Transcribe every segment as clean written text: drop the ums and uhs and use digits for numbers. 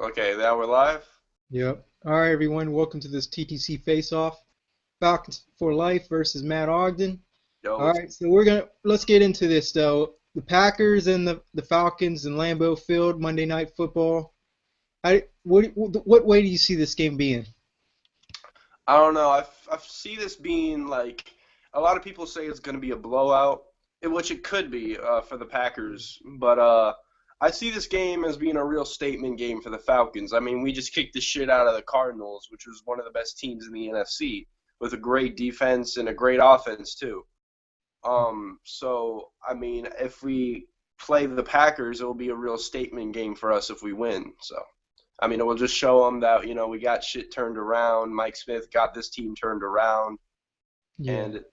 Okay, now we're live. Yep. All right, everyone. Welcome to this TTC face-off. Falcons for Life versus Matt Ogden. Yo, All what's right, so let's get into this though. The Packers and the Falcons in Lambeau Field, Monday Night Football. What way do you see this game being? I don't know. I see this being like a lot of people say it's going to be a blowout, which it could be for the Packers. But I see this game as being a real statement game for the Falcons. I mean, we just kicked the shit out of the Cardinals, which was one of the best teams in the NFC, with a great defense and a great offense too. So I mean, if we play the Packers, it will be a real statement game for us if we win. So. I mean, it will just show them that, we got shit turned around. Mike Smith got this team turned around. Yeah. And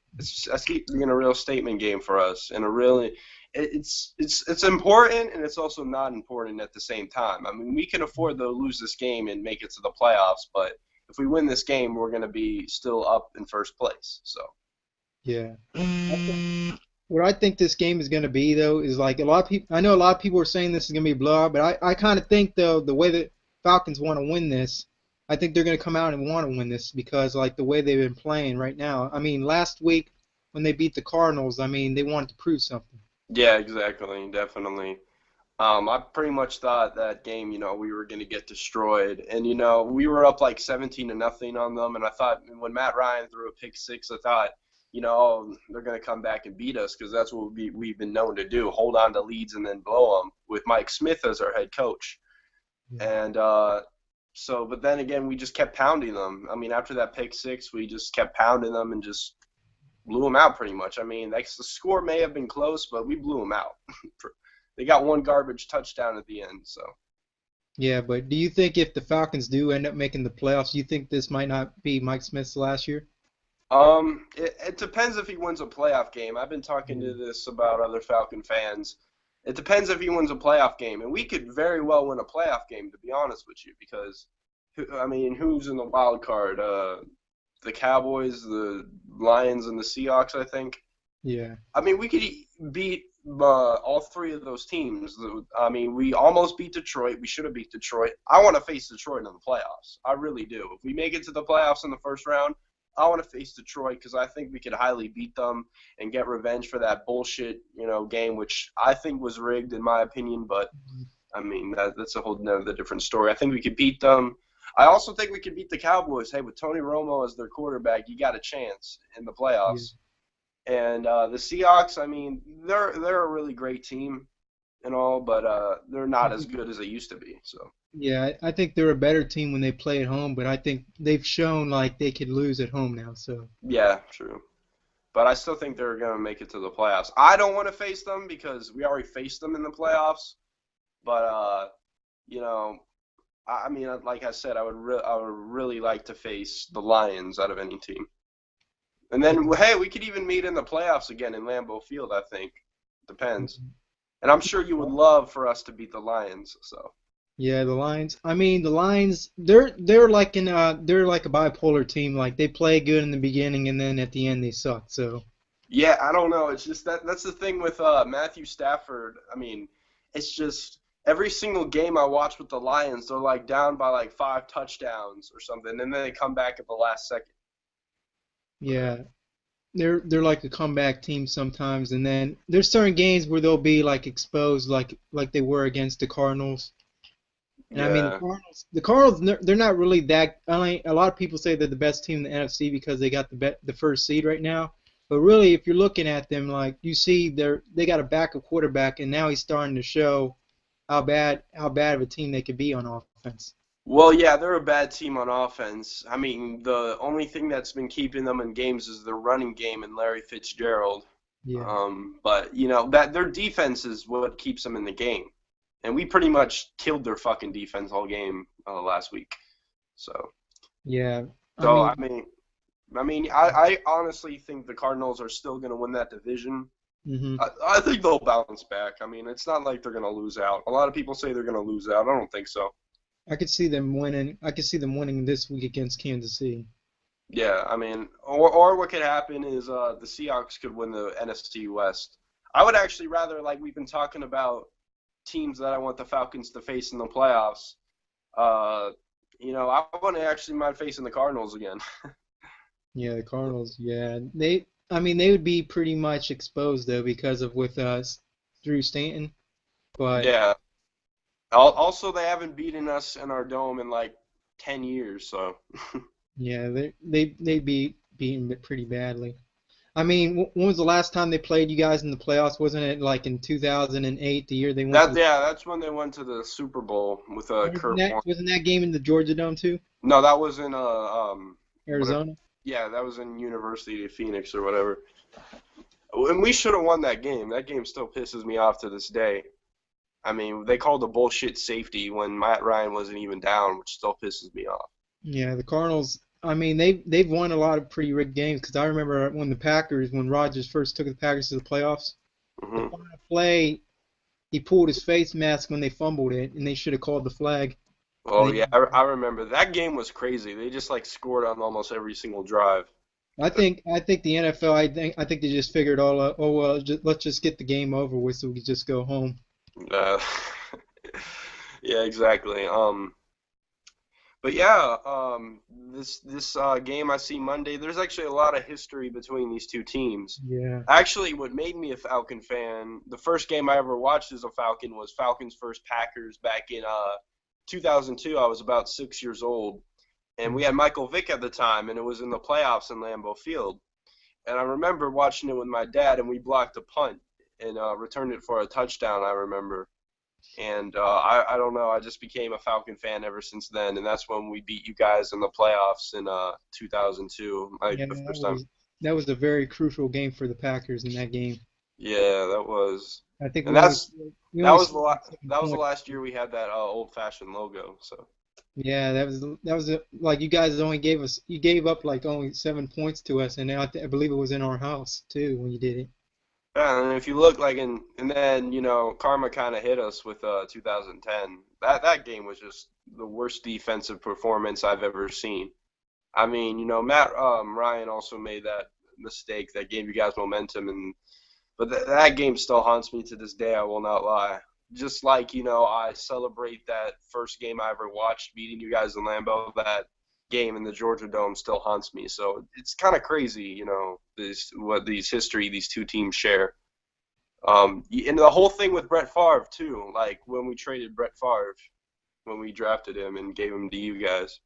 I see it being a real statement game for us. And it's important, and it's also not important at the same time. I mean, we can afford to lose this game and make it to the playoffs, but if we win this game, we're going to be still up in first place. So, Yeah. What I think this game is going to be though is like a lot of people. I know a lot of people are saying this is going to be a blowout, but I kind of think though the way that Falcons want to win this, I think they're going to come out and want to win this because like the way they've been playing right now. I mean, last week when they beat the Cardinals, I mean they wanted to prove something. yeah, exactly. Definitely. I pretty much thought that game, we were going to get destroyed. And, we were up like 17 to nothing on them. And I thought when Matt Ryan threw a pick six, I thought, oh, they're going to come back and beat us because that's what we've been known to do, hold on to leads and then blow them with Mike Smith as our head coach. Yeah. And but then again, we just kept pounding them. I mean, after that pick six, we just kept pounding them and just blew them out pretty much. I mean, the score may have been close, but we blew them out. They got one garbage touchdown at the end. So Yeah, but do you think if the Falcons do end up making the playoffs, do you think this might not be Mike Smith's last year? it depends if he wins a playoff game. I've been talking Yeah. to this about other Falcon fans. It depends if he wins a playoff game, and we could very well win a playoff game, to be honest with you, because I mean, who's in the wild card? The Cowboys, the Lions, and the Seahawks, I think. Yeah. I mean, we could beat all three of those teams. I mean, we almost beat Detroit. We should have beat Detroit. I want to face Detroit in the playoffs. I really do. If we make it to the playoffs in the first round, I want to face Detroit because I think we could highly beat them and get revenge for that bullshit, game, which I think was rigged in my opinion. But I mean, that's a whole nother different story. I think we could beat them. I also think we could beat the Cowboys. Hey, with Tony Romo as their quarterback, you got a chance in the Yeah. playoffs. And the Seahawks, I mean, they're a really great team and all, but they're I not as think good as they used to be. So Yeah, I think they're a better team when they play at home, but I think they've shown like they could lose at home now. So yeah, true. But I still think they're gonna make it to the playoffs. I don't want to face them because we already faced them in the playoffs. But you know, I mean, like I said, I would really like to face the Lions out of any team. And yeah, then, hey, we could even meet in the playoffs again in Lambeau Field. I think depends. And I'm sure you would love for us to beat the Lions. So. yeah, the Lions. I mean, the Lions. They're like a bipolar team. Like they play good in the beginning and then at the end they suck. So Yeah, I don't know. It's just that's the thing with Matthew Stafford. I mean, it's just every single game I watch with the Lions, they're like down by like five touchdowns or something, and then they come back at the last second. But yeah, they're like a comeback team sometimes, and then there's certain games where they'll be like exposed, like they were against the Cardinals. And I mean, yeah, the Cardinals, they're not really that. I mean, a lot of people say they're the best team in the NFC because they got the first seed right now. But really, if you're looking at them, like you see, they got a backup quarterback, and now he's starting to show how bad of a team they could be on offense. well, yeah, they're a bad team on offense. I mean, the only thing that's been keeping them in games is their running game and Larry Fitzgerald. Yeah, But that their defense is what keeps them in the game, and we pretty much killed their fucking defense all game last week. So, yeah. I so I mean, mean, I honestly think the Cardinals are still going to win that division. hmm I think they'll bounce back. I mean, it's not like they're going to lose out. A lot of people say they're going to lose out. I don't think so. I could see them winning. I could see them winning this week against Kansas City. Yeah, I mean, or what could happen is the Seahawks could win the NFC West. I would actually rather, like we've been talking about teams that I want the Falcons to face in the playoffs. Uh, I want to actually mind facing the Cardinals again. Yeah, the Cardinals. Yeah, I mean, they would be pretty much exposed though because of with Drew Stanton. But Yeah. Also, they haven't beaten us in our dome in like 10 years, so. yeah, they'd be beaten pretty badly. I mean, when was the last time they played you guys in the playoffs? Wasn't it like in 2008, the year they went to the That's when they went to the Super Bowl with Kurt Warner. wasn't that game in the Georgia Dome too? No, that was in whatever. Arizona? Yeah, that was in University of Phoenix or whatever. And we should have won that game. That game still pisses me off to this day. I mean, they called a bullshit safety when Matt Ryan wasn't even down, which still pisses me off. Yeah, the Cardinals. I mean, they've won a lot of pretty rigged games because I remember when Rodgers first took the Packers to the playoffs, the Hmm. final play he pulled his face mask when they fumbled it, and they should have called the flag. And Oh yeah, I remember that game was crazy. They just like scored on almost every single drive. I think the NFL. I think they just figured all out. Oh well, let's just get the game over with so we can just go home. Uh, yeah, exactly. But yeah, this game I see Monday. There's actually a lot of history between these two teams. Yeah. Actually, what made me a Falcon fan, the first game I ever watched as a Falcon was Falcons versus Packers back in 2002. I was about 6 years old, and we had Michael Vick at the time, and it was in the playoffs in Lambeau Field. And I remember watching it with my dad, and we blocked a punt and returned it for a touchdown. I remember. And I don't know. I just became a Falcon fan ever since then, and that's when we beat you guys in the playoffs in 2002, like Yeah, the first time. that was a very crucial game for the Packers in that game. Yeah, that was, I think and that's we that only was the scored la- 7 that was the points. last year we had that old-fashioned logo. So Yeah, like you guys only you gave up like only 7 points to us, and I believe it was in our house too when you did it. yeah, and if you look like and then karma kind of hit us with 2010. That game was just the worst defensive performance I've ever seen. I mean, Matt Ryan also made that mistake that gave you guys momentum, but that game still haunts me to this day. I will not lie. Just like I celebrate that first game I ever watched, beating you guys in Lambeau. That game in the Georgia Dome still haunts me. So it's kind of crazy, what these two teams share. And the whole thing with Brett Favre too. Like when we traded Brett Favre, when we drafted him and gave him to you guys.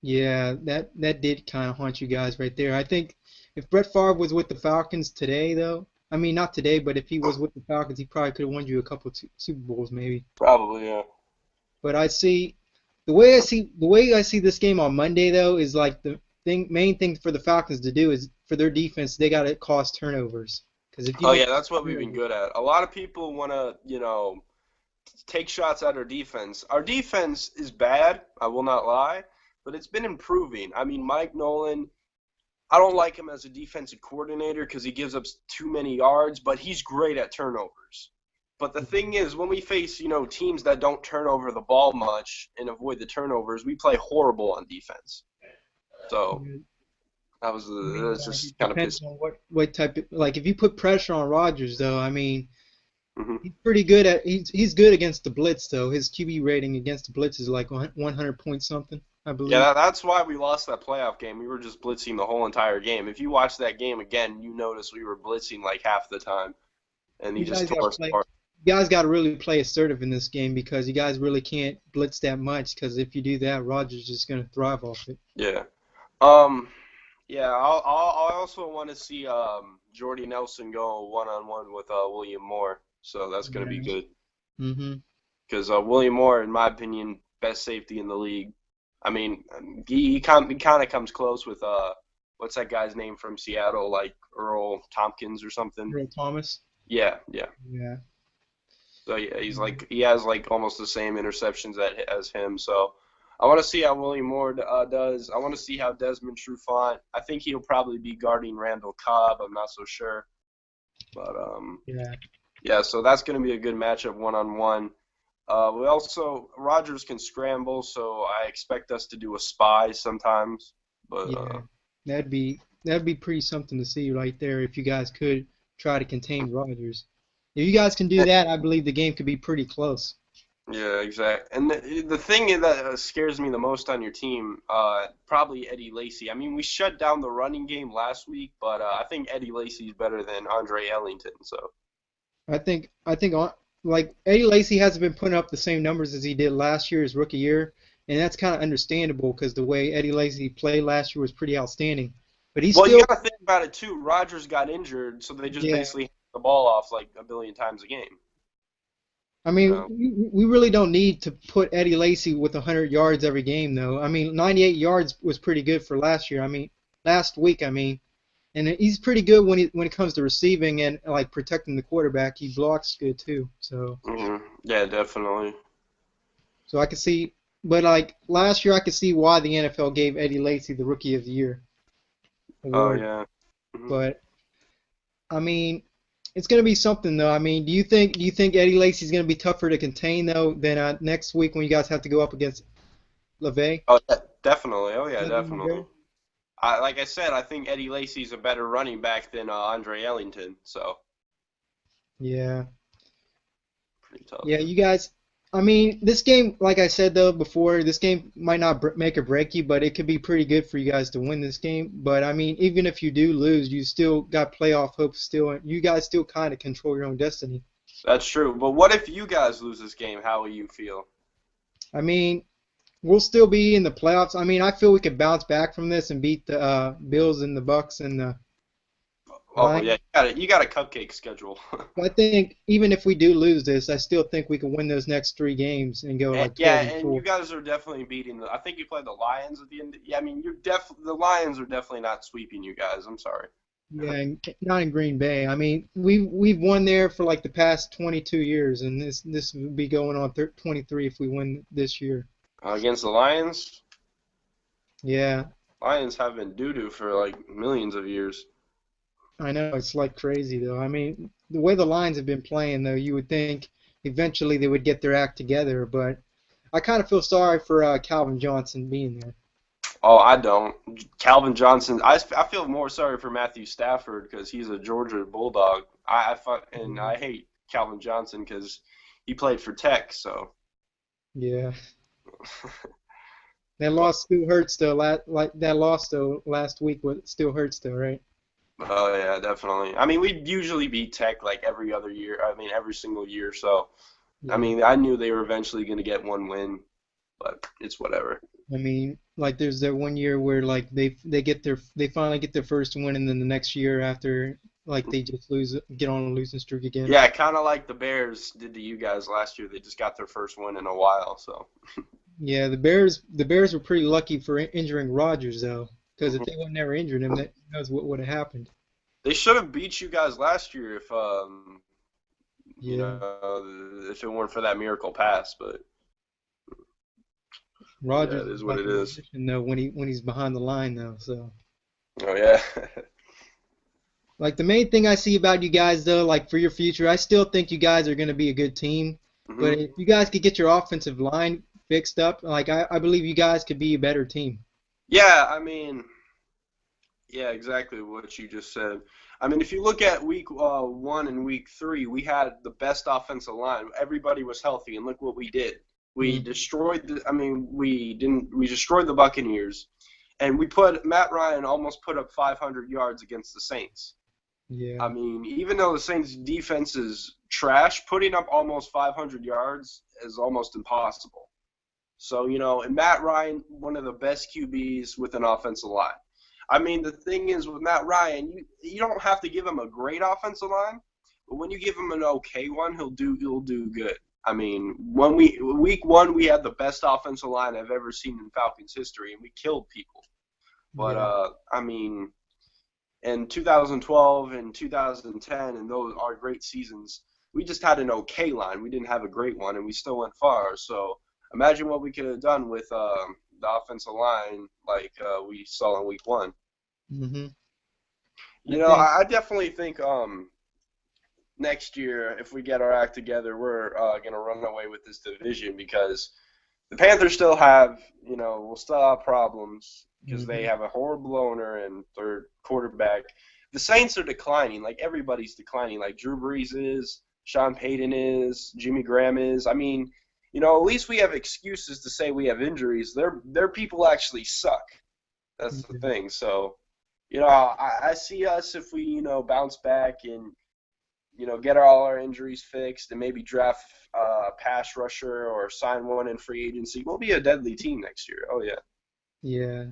Yeah, that did kind of haunt you guys right there. I think if Brett Favre was with the Falcons today, though, I mean not today, but if he was with the Falcons, he probably could have won you a couple Super Bowls maybe. Probably, yeah. But the way I see this game on Monday though is like the main thing for the Falcons to do is for their defense they got to cause turnovers because if you Oh don't yeah, cause that's what we've been turnovers, good at. A lot of people want to, take shots at our defense. Our defense is bad, I will not lie, but it's been improving. I mean, Mike Nolan, I don't like him as a defensive coordinator because he gives up too many yards, but he's great at turnovers. But the thing is, when we face, teams that don't turn over the ball much and avoid the turnovers, we play horrible on defense. So I mean that's like it just kind of depends pissed. on what type of like if you put pressure on Rodgers though, I mean Hmm. he's good against the blitz though. His QB rating against the blitz is like 100 point something, I Yeah, believe. that's why we lost that playoff game. We were just blitzing the whole entire game. If you watch that game again, you notice we were blitzing like half the time, and he You just guys got tore to us play. apart. You guys got to really play assertive in this game because you guys really can't blitz that much. Because if you do that, Rodgers is just going to thrive off it. Yeah. Um. Yeah. I also want to see Jordy Nelson go one-on-one with William Moore. So that's gonna be Yeah. good Mhm. because William Moore, in my opinion, best safety in the league. I mean, he kind of comes close with what's that guy's name from Seattle, like Earl Tompkins or something. Earl Thomas. Yeah, yeah. Yeah. So yeah, Yeah. he has like almost the same interceptions as him. So I want to see how William Moore does. I want to see how Desmond Trufant. I think he'll probably be guarding Randall Cobb. I'm not so sure, but Yeah. yeah. So that's going to be a good matchup one on one. We also Rogers can scramble, so I expect us to do a spy sometimes. But Yeah. That'd be pretty something to see right there if you guys could try to contain Rodgers. If you guys can do that, I believe the game could be pretty close. Yeah, exactly. And the thing that scares me the most on your team, probably Eddie Lacy. I mean, we shut down the running game last week, but I think Eddie Lacy is better than Andre Ellington. So I think like Eddie Lacy hasn't been putting up the same numbers as he did last year, his rookie year, and that's kind of understandable because the way Eddie Lacy played last year was pretty outstanding. But he's well, you still, got to think about it too. Rodgers got injured, so they just yeah. basically hand the ball off like a billion times a game. I You mean, know? we really don't need to put Eddie Lacy with 100 yards every game, though. I mean, 98 yards was pretty good for last year. I mean, last week, I mean, and he's pretty good when it comes to receiving and like protecting the quarterback. He blocks good too. Yeah, definitely. So I could see, but like last year, I could see why the NFL gave Eddie Lacy the Rookie of the Year Oh award. yeah. Mhm. But I mean, it's gonna be something though. I mean, do you think Eddie Lacy's gonna be tougher to contain though than next week when you guys have to go up against LeVay? Oh, definitely. Oh yeah, Le'Veon definitely. McGill? Like I said, I think Eddie Lacy's a better running back than Andre Ellington. So Yeah. pretty tough. Yeah, you guys. I mean, this game, like I said though before, this game might not make or break you, but it could be pretty good for you guys to win this game. But I mean, even if you do lose, you still got playoff hopes. Still, you guys still kind of control your own destiny. That's true. But what if you guys lose this game? How will you feel? I mean, we'll still be in the playoffs. I mean, I feel we could bounce back from this and beat the Bills and the Bucks and the Oh yeah, Lions. you got a cupcake schedule. But I think even if we do lose this, I still think we can win those next three games and go And, like yeah, 12 and and you 4. guys are definitely beating the. I think you played the Lions at the end. Yeah, I mean the Lions are definitely not sweeping you guys. I'm sorry. Yeah, and not in Green Bay. I mean, we've won there for like the past 22 years, and this would be going on 23 if we win this year. Against the Lions, Yeah, Lions have been doo doo for like millions of years. I know it's like crazy though. I mean, the way the Lions have been playing though, you would think eventually they would get their act together, but I kind of feel sorry for Calvin Johnson being there. Oh, I don't. Calvin Johnson. I feel more sorry for Matthew Stafford because he's a Georgia Bulldog. And Yeah. I hate Calvin Johnson because he played for Tech. So, Yeah. That but loss still hurts though. Like that loss though last week, what still hurts though, right? oh yeah, definitely. I mean, we usually beat Tech like every other year. I mean, every single year. So, I Yeah. mean, I knew they were eventually going to get one win, but it's whatever. I mean, like there's that one year where like they finally get their first win, and then the next year after like they just get on a losing streak again. Yeah, kind of like the Bears did to you guys last year. They just got their first win in a while. So. Yeah, the Bears were pretty lucky for injuring Rodgers though, because if Mhm. they would never injured him, that who knows what would have happened. They should have beat you guys last year Yeah, if it weren't for that miracle pass. But yeah, Rodgers it is is what like it a is. magician though when he's behind the line though. So Oh yeah. like the main thing I see about you guys though, like for your future, I still think you guys are going to be a good team. But hmm if you guys could get your offensive line fixed up, like I believe you guys could be a better team. Yeah, I mean, yeah, exactly what you just said. I mean, if you look at week 1 and week 3, we had the best offensive line. Everybody was healthy, and look what we did. We Mm, destroyed the. I mean, we didn't. We destroyed the Buccaneers, and we put Matt Ryan almost put up 500 yards against the Saints. I yeah, mean, even though the Saints defense is trash, putting up almost 500 yards is almost impossible. So, and Matt Ryan, one of the best QBs with an offensive line. I mean, the thing is with Matt Ryan, you don't have to give him a great offensive line, but when you give him an okay one, he'll do good. I mean, when we week 1 we had the best offensive line I've ever seen in Falcons history, and we killed people. But yeah. I mean, in 2012 and 2010, and those are great seasons. We just had an okay line. We didn't have a great one, and we still went far. So imagine what we could have done with the offensive line like we saw in week 1. hmm I You know, think I definitely think next year, if we get our act together, we're going to run away with this division because the Panthers still have, will still have problems because they hmm have a horrible owner and third quarterback. The Saints are declining. Like everybody's declining. Like Drew Brees is, Sean Payton is, Jimmy Graham is. I mean, at least we have excuses to say we have injuries. Their people actually suck. That's the thing. So, I see us if we, bounce back and, get all our injuries fixed and maybe draft a pass rusher or sign one in free agency. We'll be a deadly team next year. Oh, yeah. Yeah.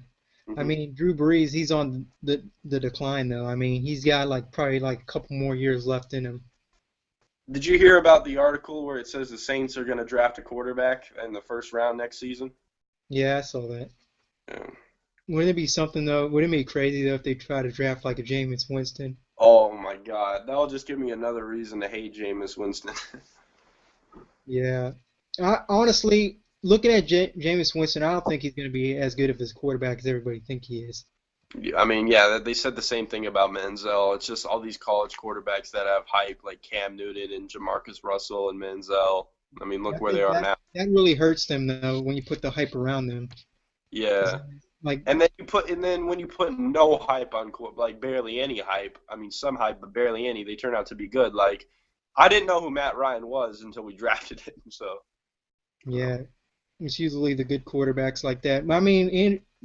I hmm mean, Drew Brees, he's on the decline though. I mean, he's got like probably like a couple more years left in him. Did you hear about the article where it says the Saints are going to draft a quarterback in the first round next season? Yeah, I saw that. Yeah. Wouldn't it be something though? Wouldn't it be crazy though if they try to draft like a Jameis Winston? Oh, my God. That'll just give me another reason to hate Jameis Winston. Yeah. I honestly, looking at Jameis Winston, I don't think he's going to be as good of his quarterback as everybody think he is. Yeah, I mean, yeah, they said the same thing about Manziel. It's just all these college quarterbacks that have hype, like Cam Newton and Jamarcus Russell and Manziel. I mean, I look where they think are that now. that really hurts them though when you put the hype around them. 'Cause, Yeah, like, and then when you put no hype on, like barely any hype. I mean, some hype, but barely any. They turn out to be good. Like, I didn't know who Matt Ryan was until we drafted him. So, yeah, it's usually the good quarterbacks like that. But I mean,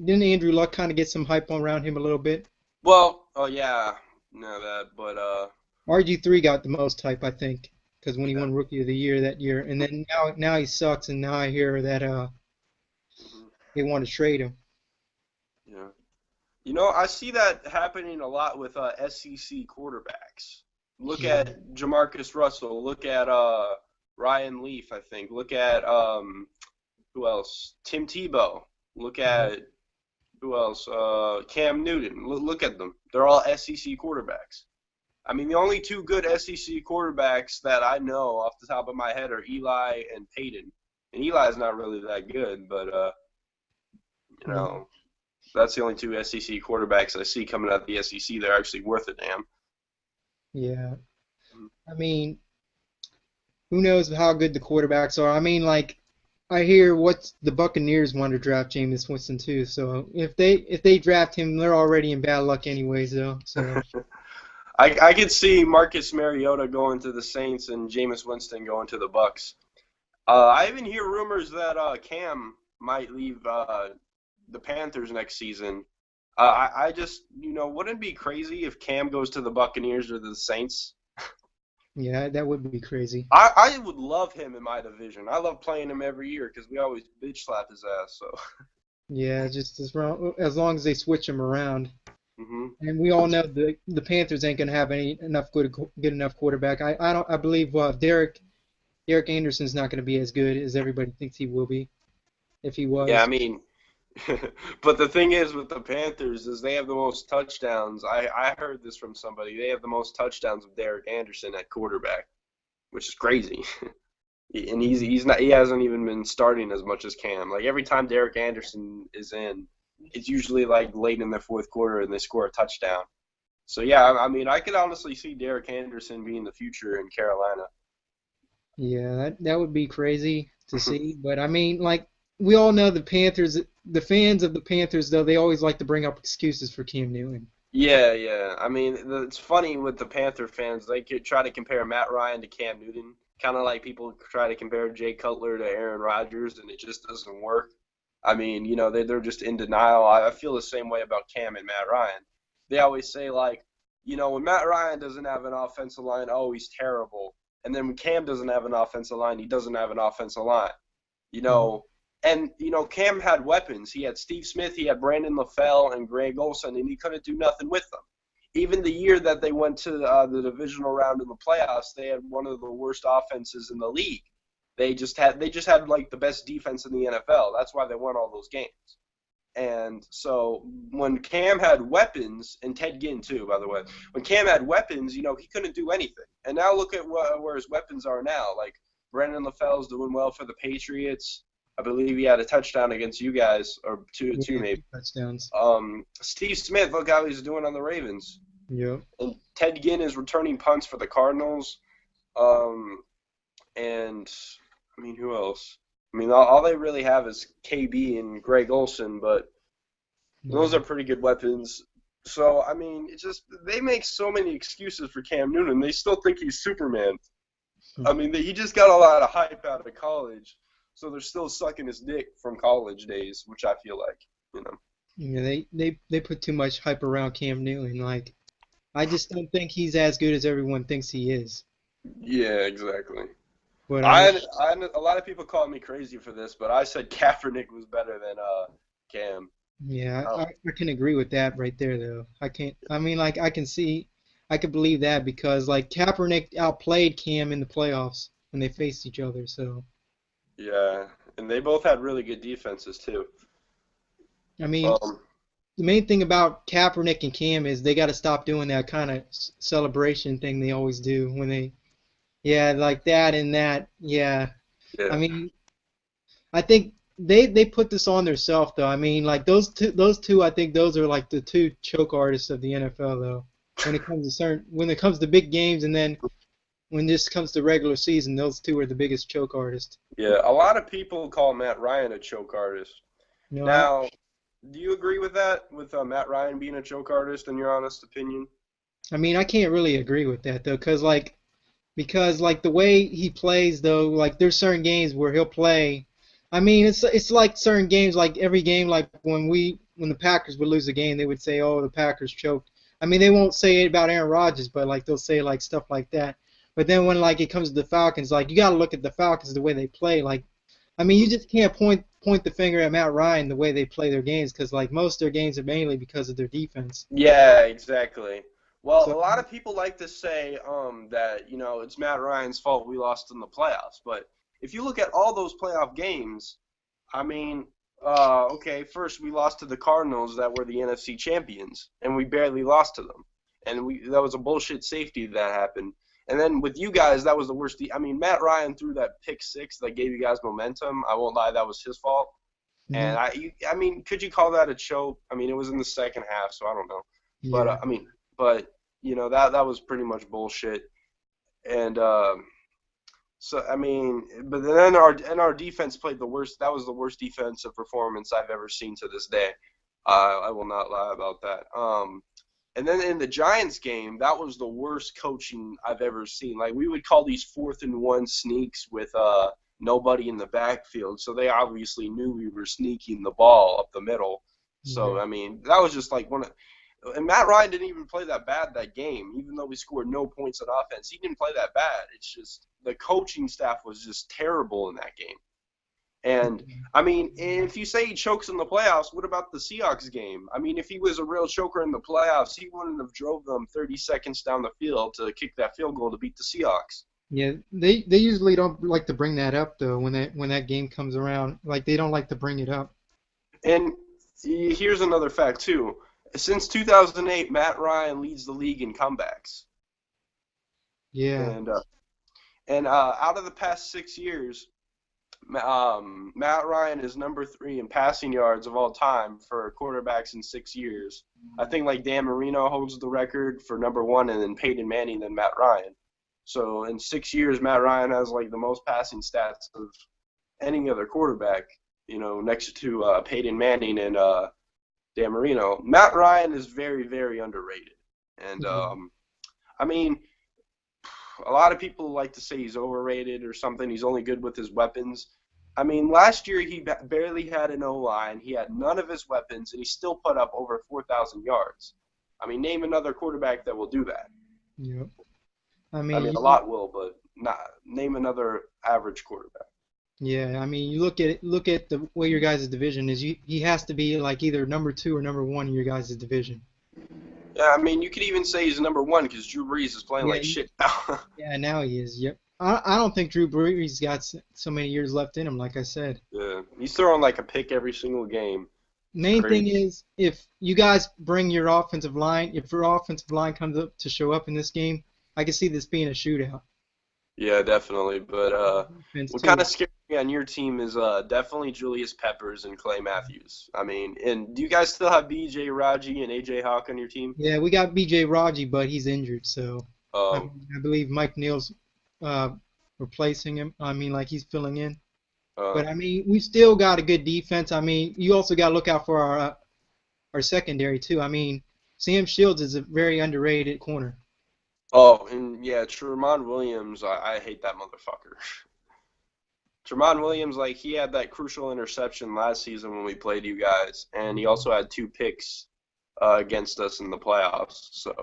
didn't Andrew Luck kind of get some hype around him a little bit? well, oh yeah, no that, but RG3 got the most hype, I think, because when he yeah. won Rookie of the Year that year, and then now he sucks, and now I hear that Mhm. they want to trade him. Yeah. I see that happening a lot with SEC quarterbacks. Look Yeah. at Jamarcus Russell. Look at Ryan Leaf, I think. Look at who else? Tim Tebow. Look Yeah. at who else? Cam Newton. Look at them. They're all SEC quarterbacks. I mean, the only two good SEC quarterbacks that I know off the top of my head are Eli and Peyton. And Eli's not really that good, but you Yeah. know, that's the only two SEC quarterbacks I see coming out of the SEC. They're actually worth a damn. Yeah. I mean, who knows how good the quarterbacks are? I mean, like I hear what the Buccaneers want to draft Jameis Winston too. So if they draft him, they're already in bad luck anyways, though. So I could see Marcus Mariota going to the Saints and Jameis Winston going to the Bucks. I even hear rumors that Cam might leave the Panthers next season. I just, wouldn't it be crazy if Cam goes to the Buccaneers or the Saints? yeah, that would be crazy. I would love him in my division. I love playing him every year because we always bitch slap his ass. So, Yeah, just as long as they switch him around. hmm And we all know the Panthers ain't gonna have any enough good enough quarterback. I believe Derek Anderson's not gonna be as good as everybody thinks he will be if he yeah, I was. mean, but the thing is with the Panthers is they have the most touchdowns. I heard this from somebody. They have the most touchdowns of Derek Anderson at quarterback, which is crazy. And he hasn't even been starting as much as Cam. Like every time Derek Anderson is in, it's usually like late in the fourth quarter and they score a touchdown. So yeah, I mean, I could honestly see Derek Anderson being the future in Carolina. Yeah, that would be crazy to see. But I mean, like we all know the Panthers, the fans of the Panthers though, they always like to bring up excuses for Cam Newton. Yeah, yeah. I mean, it's funny with the Panther fans. They could try to compare Matt Ryan to Cam Newton, kind of like people try to compare Jay Cutler to Aaron Rodgers, and it just doesn't work. I mean, they're just in denial. I feel the same way about Cam and Matt Ryan. They always say, like, when Matt Ryan doesn't have an offensive line, oh, he's terrible. And then when Cam doesn't have an offensive line, he doesn't have an offensive line. You Mhm. know, and Cam had weapons. He had Steve Smith, he had Brandon LaFell, and Greg Olson, and he couldn't do nothing with them. Even the year that they went to the divisional round in the playoffs, they had one of the worst offenses in the league. They just had like the best defense in the NFL. That's why they won all those games. And so when Cam had weapons, and Ted Ginn too, by the way, when Cam had weapons, he couldn't do anything. And now look at where his weapons are now. Like Brandon LaFell's doing well for the Patriots. I believe he had a touchdown against you guys, or two Yeah, maybe. 2 touchdowns. Steve Smith, look how he's doing on the Ravens. Yep. And Ted Ginn is returning punts for the Cardinals. Um, and I mean, who else? I mean, all they really have is KB and Greg Olson, but those Yeah. are pretty good weapons. So, I mean, it's just they make so many excuses for Cam Newton. They still think he's Superman. I mean, he just got a lot of hype out of college. so they're still sucking his dick from college days, which I feel like, you know. Yeah, they put too much hype around Cam Newton. Like, I just don't think he's as good as everyone thinks he is. Yeah, exactly. But I mean, A lot of people call me crazy for this, but I said Kaepernick was better than Cam. yeah, Oh, I can agree with that right there, though. I can't. I mean, like, I could believe that because like Kaepernick outplayed Cam in the playoffs when they faced each other. So, yeah, and they both had really good defenses too. I mean, Um, the main thing about Kaepernick and Cam is they got to stop doing that kind of celebration thing they always do when they, yeah, like that and that. Yeah, I yeah, mean, I think they put this on themselves though. I mean, like those two, I think those are like the two choke artists of the NFL though. When it comes to big games, and then when this comes to regular season, those two are the biggest choke artists. yeah. A lot of people call Matt Ryan a choke artist. You know, Now, do you agree with that? With Matt Ryan being a choke artist, in your honest opinion? I mean, I can't really agree with that though, because like the way he plays though, like there's certain games where he'll play. I mean, it's like certain games, like every game, like when the Packers would lose a game, they would say, "Oh, the Packers choked." I mean, they won't say it about Aaron Rodgers, but like they'll say like stuff like that. But then when like it comes to the Falcons, like you got to look at the Falcons the way they play. Like, I mean, you just can't point the finger at Matt Ryan the way they play their games because like most of their games are mainly because of their defense. Yeah, exactly. Well, So a lot of people like to say that it's Matt Ryan's fault we lost in the playoffs, but if you look at all those playoff games, I mean, okay, first we lost to the Cardinals that were the NFC champions, and we barely lost to them, and that was a bullshit safety that happened. And then with you guys, that was the worst. I mean, Matt Ryan threw that pick six that gave you guys momentum. I won't lie, that was his fault. And mhm, I mean, could you call that a choke? I mean, it was in the second half, so I don't know. But yeah. I mean, but that was pretty much bullshit. And so I mean, but then our defense played the worst. That was the worst defensive performance I've ever seen to this day. I will not lie about that. And then in the Giants game, that was the worst coaching I've ever seen. Like we would call these 4th-and-1 sneaks with nobody in the backfield, so they obviously knew we were sneaking the ball up the middle. So Yeah. I mean, that was just like one of. And Matt Ryan didn't even play that bad that game, even though we scored no points on offense. He didn't play that bad. It's just the coaching staff was just terrible in that game. And I mean, if you say he chokes in the playoffs, what about the Seahawks game? I mean, if he was a real choker in the playoffs, he wouldn't have drove them 30 seconds down the field to kick that field goal to beat the Seahawks. Yeah, they usually don't like to bring that up though when that game comes around. Like they don't like to bring it up. And here's another fact too. Since 2008, Matt Ryan leads the league in comebacks. Yeah. And out of the past 6 years, Matt Ryan is number 3 in passing yards of all time for quarterbacks in 6 years. I think like Dan Marino holds the record for number 1, and then Peyton Manning, then Matt Ryan. So in 6 years, Matt Ryan has like the most passing stats of any other quarterback. Next to Peyton Manning and Dan Marino. Matt Ryan is very, very underrated, and Yeah. I mean, a lot of people like to say he's overrated or something. He's only good with his weapons. I mean, last year he barely had an O-line. He had none of his weapons, and he still put up over 4,000 yards. I mean, name another quarterback that will do that. Yeah. I I mean, mean, a lot will, but not name another average quarterback. yeah. I mean, you look at the way your guys' division is. He has to be like either number two or number one in your guys' division. Yeah, I mean, you could even say he's number 1 because Drew Brees is playing Yeah. like shit now. Yeah. Now he is. Yep. I don't think Drew Brees got so many years left in him. Like I said. Yeah, he's throwing like a pick every single game. It's Main thing crazy. is if you guys bring your offensive line, if your offensive line comes up to show up in this game, I can see this being a shootout. Yeah, definitely. But Defense what kind too. of scares me on your team is definitely Julius Peppers and Clay Matthews. I mean, and do you guys still have B.J. Raji and A.J. Hawk on your team? Yeah, we got B.J. Raji, but he's injured, so Um, I believe Mike Neal's uh, replacing him. I mean, like he's filling in. uh, But I mean, we still got a good defense. I mean, you also got to look out for our secondary too. I mean, Sam Shields is a very underrated corner. oh, and yeah, Tremont Williams. I hate that motherfucker. Tramon Williams, like he had that crucial interception last season when we played you guys, and he also had 2 picks against us in the playoffs. So,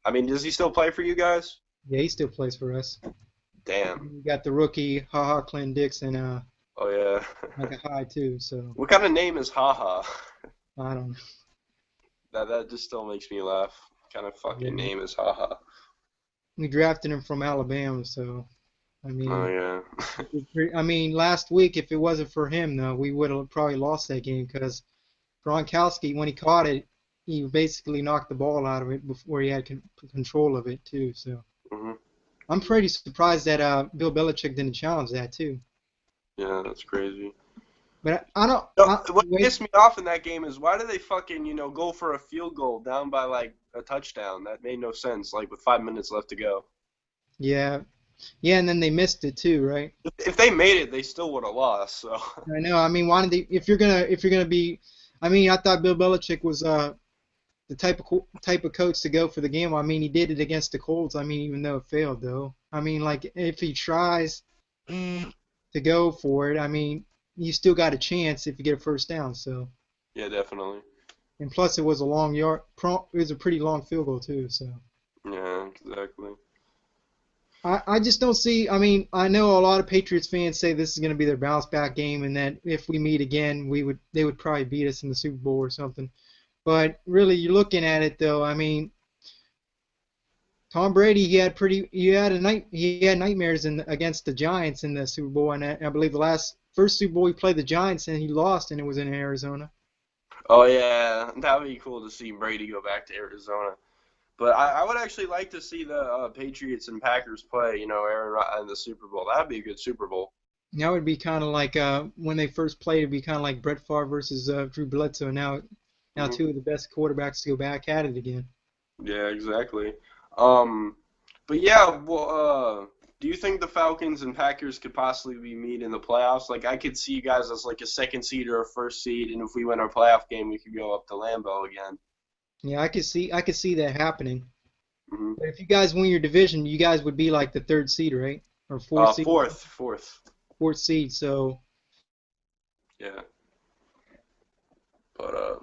I mean, does he still play for you guys? Yeah, he still plays for us. Damn. We got the rookie, haha, Clint Dixon, Oh yeah. like a high too. So What kind of name is Haha? I don't know. That just still makes me laugh. What kind of fucking Yeah, name is Haha? we drafted him from Alabama, so I Oh mean, yeah. I mean, last week if it wasn't for him, though, we would have probably lost that game because Gronkowski, when he caught it, he basically knocked the ball out of it before he had control of it too. So hmm I'm pretty surprised that Bill Belichick didn't challenge that too. Yeah, that's crazy. But I don't. No, what pissed me off in that game is why did they fucking, go for a field goal down by like a touchdown? That made no sense, like with 5 minutes left to go. Yeah, yeah, and then they missed it too, right? If they made it, they still would have lost, so. I know. I mean, why did they? If you're gonna be, I mean, I thought Bill Belichick was the type of coach to go for the game. I mean, he did it against the Colts. I mean, even though it failed, though. I mean, like if he tries to go for it, I mean, you still got a chance if you get a first down. So, Yeah, definitely. and plus it was a long yard. It was a pretty long field goal too. So. Yeah, exactly. I just don't see. I mean, I know a lot of Patriots fans say this is going to be their bounce back game, and that if we meet again, they would probably beat us in the Super Bowl or something. But really, you're looking at it though. I mean, Tom Brady, he had nightmares against the Giants in the Super Bowl, and I believe the first Super Bowl he played the Giants and he lost, and it was in Arizona. Oh yeah, that would be cool to see Brady go back to Arizona. But I would actually like to see the Patriots and Packers play, Aaron in the Super Bowl. That'd be a good Super Bowl. That would be kind of like when they first played, it'd be kind of like Brett Favre versus Drew Bledsoe. Now hmm two of the best quarterbacks to go back at it again. Yeah, exactly. Um, but yeah, well, do you think the Falcons and Packers could possibly be meet in the playoffs? Like, I could see you guys as like a second seed or a first seed, and if we win our playoff game, we could go up to Lambeau again. Yeah, I could see that happening. hmm But if you guys win your division, you guys would be like the third seed, right? Or fourth seed? Fourth. Fourth seed. So, Yeah, but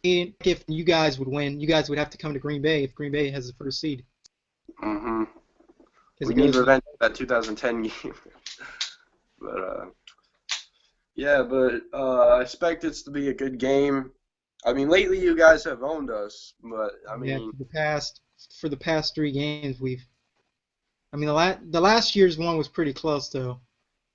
and if you guys would win, you guys would have to come to Green Bay if Green Bay has the first seed. hmm Because we it need goes. revenge for that 2010 game. But yeah, but I expect it to be a good game. I mean, lately you guys have owned us, but I Yeah, mean, for the past 3 games, I mean, the last year's one was pretty close though,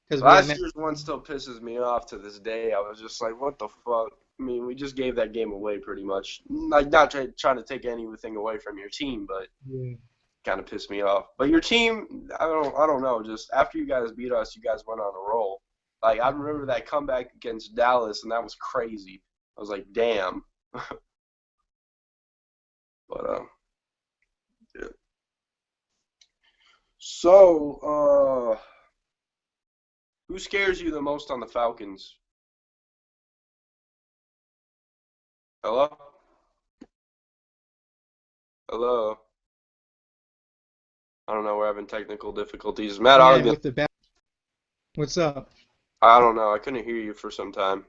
because we had last Matt. year's one still pisses me off to this day. I was just like, what the fuck? I mean, we just gave that game away pretty much. Like, not trying to take anything away from your team, but Yeah. kind of pissed me off. But your team, I don't know. Just after you guys beat us, you guys went on a roll. Like, I remember that comeback against Dallas, and that was crazy. I was like, damn. But yeah. So, who scares you the most on the Falcons? Hello? Hello? I don't know. We're having technical difficulties. Matt Yeah, and Ogden. with the back. What's up? I don't know. I couldn't hear you for some time.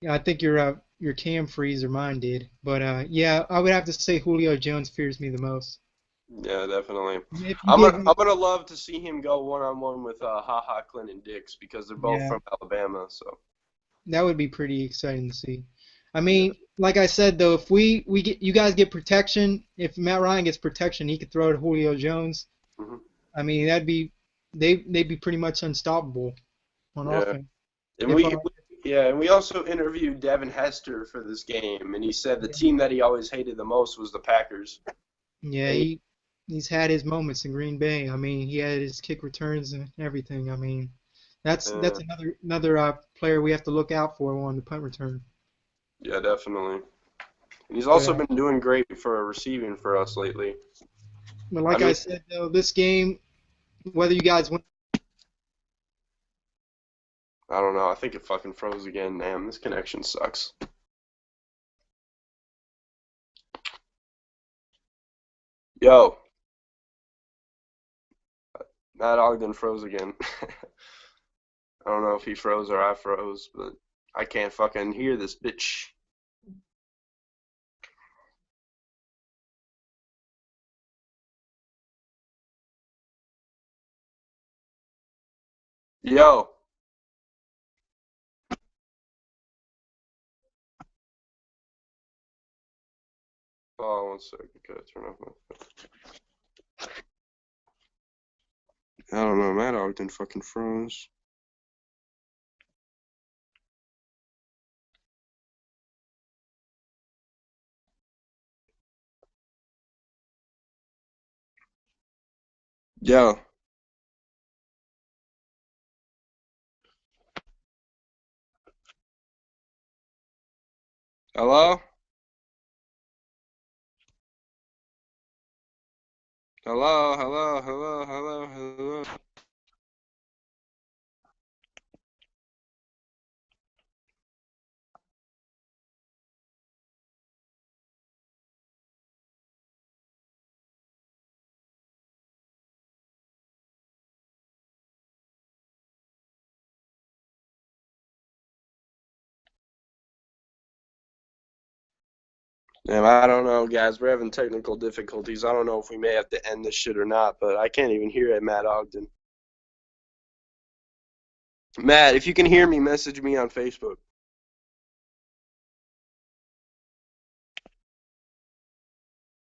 Yeah, I think your cam freeze or mine did, but yeah, I would have to say Julio Jones fears me the most. Yeah, definitely. If you I'm give gonna me, I'm gonna love to see him go 1-on-1 with Ha Clint and Dix because they're both yeah, from Alabama. So that would be pretty exciting to see. I yeah. mean, like I said though, if we get you guys get protection, if Matt Ryan gets protection, he could throw to Julio Jones. hmm I mean, they'd be pretty much unstoppable on Yeah. offense. And If we also interviewed Devin Hester for this game, and he said the team that he always hated the most was the Packers. yeah, And he, he's had his moments in Green Bay. I mean, he had his kick returns and everything. I mean, that's uh, another player we have to look out for on the punt return. yeah, definitely. And he's But also been doing great for receiving for us lately. but I like mean, I said though, this game, whether you guys win, I don't know. I think it fucking froze again. Damn, this connection sucks. Yo, Matt Ogden froze again. I don't know if he froze or I froze, but I can't fucking hear this bitch. Yo. Oh, 1 second. Gotta turn off my. I don't know. Mad Ogden fucking froze. Yo. Hello? Hello? Hello? Hello? Hello? Hello? Damn, I don't know, guys. We're having technical difficulties. I don't know if we may have to end this shit or not, but I can't even hear it, Matt Ogden. Matt, if you can hear me, message me on Facebook.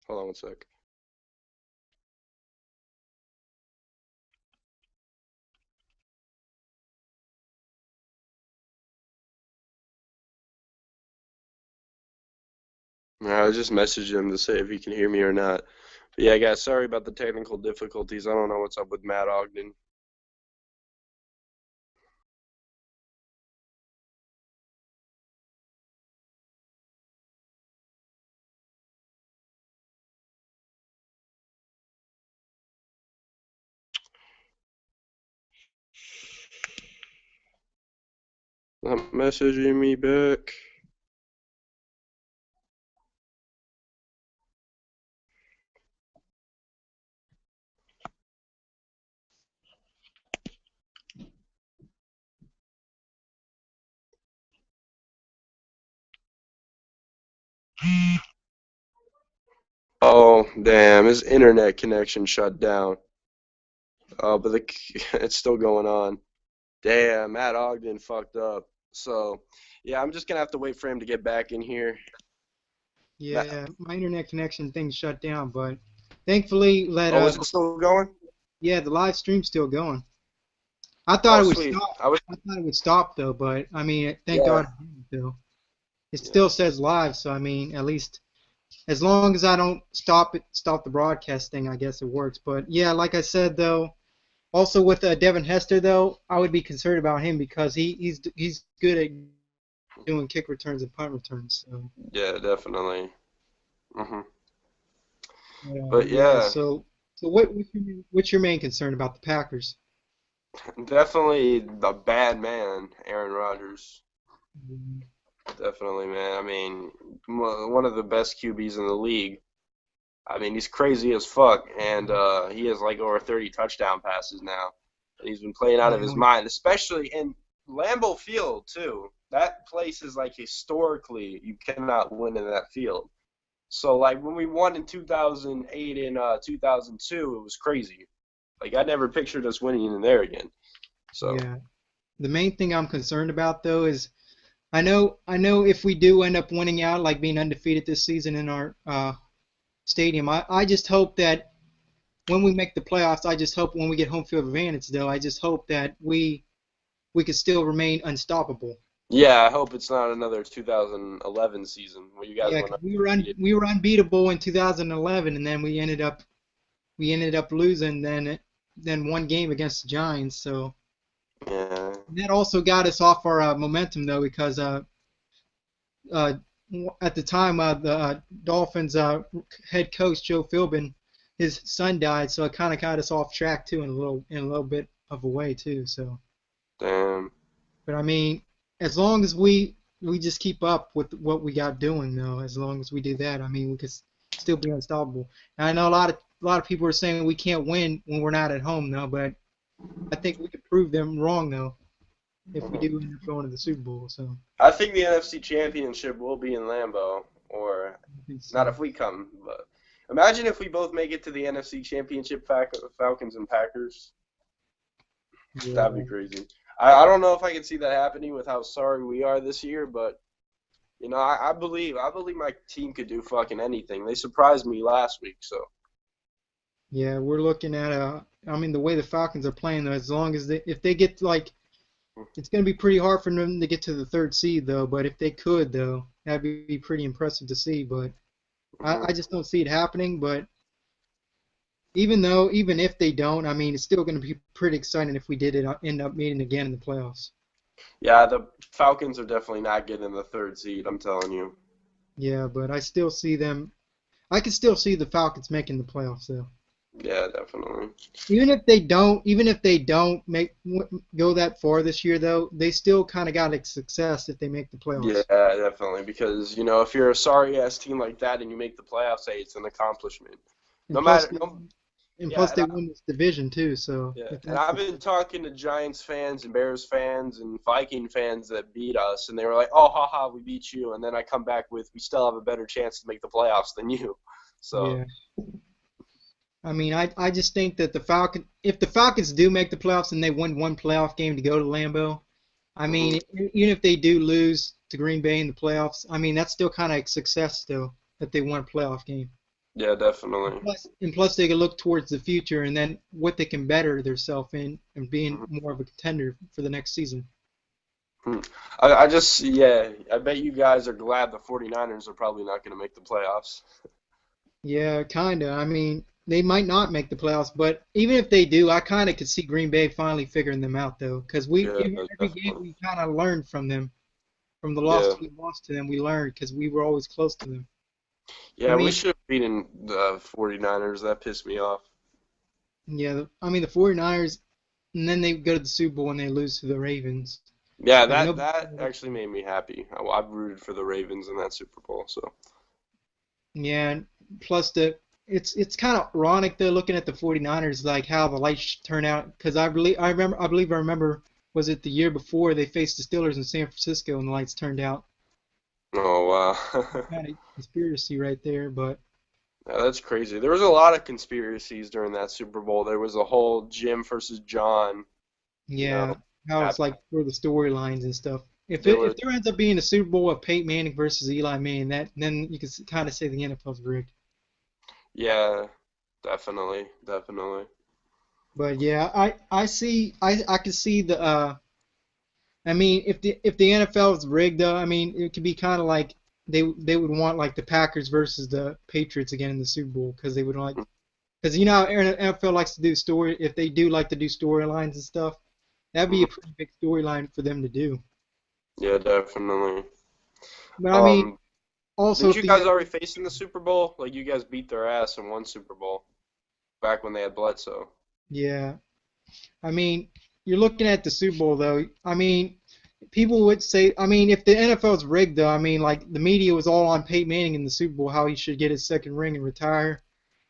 Hold on 1 sec. I just messaged him to say if he can hear me or not. But yeah, guys, sorry about the technical difficulties. I don't know what's up with Matt Ogden. Not messaging me back. Oh, damn, his internet connection shut down. Oh, but it's still going on. Damn, Matt Ogden fucked up. So, yeah, I'm just gonna have to wait for him to get back in here. Matt, Yeah, my internet connection thing shut down, but thankfully oh, is it still going? yeah, the live stream's still going. I thought Oh, it would sweet. stop. I was, I thought it would stop though, but I mean, thank yeah, God it didn't, though. It yeah. still says live, so I mean, at least as long as I don't stop the broadcast thing, I guess it works. But yeah, like I said though, also with Devin Hester though, I would be concerned about him because he's good at doing kick returns and punt returns. So Yeah, definitely. Hmm. But yeah, yeah, so what's your main concern about the Packers? definitely the bad man, Aaron Rodgers. Mm, Definitely, man. I mean, one of the best QBs in the league. I mean, he's crazy as fuck, and he has like over 30 touchdown passes now. And he's been playing out of his yeah, mind, especially in Lambeau Field too. That place is like historically you cannot win in that field. So like when we won in 2008 and 2002, it was crazy. Like I never pictured us winning in there again. So yeah. The main thing I'm concerned about though is I know if we do end up winning out, like being undefeated this season in our stadium, I just hope that when we make the playoffs, I just hope when we get home field advantage though, I just hope that we could still remain unstoppable. yeah, I hope it's not another 2011 season where you guys Yeah, went 'cause undefeated. we were unbeatable in 2011, and then we ended up losing then one game against the Giants. So Yeah. that also got us off our momentum though, because uh, at the time the Dolphins head coach Joe Philbin, his son died, so it kind of got us off track too in a little bit of a way too. So, Damn. but I mean, as long as we just keep up with what we got doing though, as long as we do that, I mean, we could still be unstoppable. And I know a lot of people are saying we can't win when we're not at home though, but I think we could prove them wrong though. if we do end up going to the Super Bowl. So I think the NFC Championship will be in Lambeau, or I think not so. if we come, but imagine if we both make it to the NFC Championship, Falcons and Packers. That'd be Yeah. crazy. I don't know if I can see that happening with how sorry we are this year, but I believe my team could do fucking anything. They surprised me last week, so Yeah, we're looking at I mean, the way the Falcons are playing, though, as long as if they get like, it's going to be pretty hard for them to get to the third seed, though. But if they could, though, that'd be pretty impressive to see. But I mhm. just don't see it happening. But even if they don't, I mean, it's still going to be pretty exciting if we did end up meeting again in the playoffs. Yeah, the Falcons are definitely not getting the third seed. I'm telling you. Yeah, but I still see them. I can still see the Falcons making the playoffs, though. Yeah, definitely. Even if they don't go that far this year, though, they still kind of got a success if they make the Yeah, playoffs. definitely. Because if you're a sorry ass team like that and you make the playoffs, hey, it's an accomplishment. And No plus, matter, they, no, and yeah, plus they won this division too. So yeah, if and that's I've the been talking to Giants fans and Bears fans and Viking fans that beat us, and they were like, "Oh, haha, we beat you," and then I come back with, "We still have a better chance to make the playoffs than you." So yeah. I mean, I just think that if the Falcons do make the playoffs and they win one playoff game to go to Lambeau, I hmm mean, even if they do lose to Green Bay in the playoffs, I mean that's still kind of a success still that they won a playoff game. yeah, definitely. And plus they can look towards the future and then what they can better themselves in and being Mhm. more of a contender for the next season. Hmm. I just, yeah, I bet you guys are glad the 49ers are probably not going to make the playoffs. Yeah, kinda. I mean, they might not make the playoffs, but even if they do, I kind of could see Green Bay finally figuring them out though, because Yeah, every game definitely. we kind of learned from them, from the Yeah. loss we lost to them, we learned because we were always close to them. I Yeah, we mean, should have beaten the 49ers. That pissed me off. yeah, I mean the 49ers, and then they go to the Super Bowl and they lose to the Ravens. Yeah, Like that nobody that saw that actually coming. made me happy. I've rooted for the Ravens in that Super Bowl, so. Yeah, and plus it's kind of ironic though looking at the 49ers like how the lights turn out because I remember was it the year before they faced the Steelers in San Francisco and the lights turned out. Oh, wow. Kind of conspiracy right there, but Yeah, that's crazy. There was a lot of conspiracies during that Super Bowl. There was a whole Jim versus John, you know, yeah, how it's happening. like for the storylines and stuff. If There it was, if there ends up being a Super Bowl of Peyton Manning versus Eli Manning, that then you can kind of say the NFL's rigged. yeah, definitely, definitely. But yeah, I can see the I mean, if the NFL is rigged, though, I mean, it could be kind of like they would want like the Packers versus the Patriots again in the Super Bowl because they would like because you know how NFL likes to do story if they do like to do storylines and stuff, that'd be a Mhm. pretty big storyline for them to do. Yeah, definitely. But I mean, Um, also didn't if you the guys already NFL, face in the Super Bowl? Like you guys beat their ass in one Super Bowl back when they had Bledsoe. yeah, I mean, you're looking at the Super Bowl though. I mean, people would say, I mean, if the NFL's rigged though, I mean, like the media was all on Peyton Manning in the Super Bowl, how he should get his second ring and retire.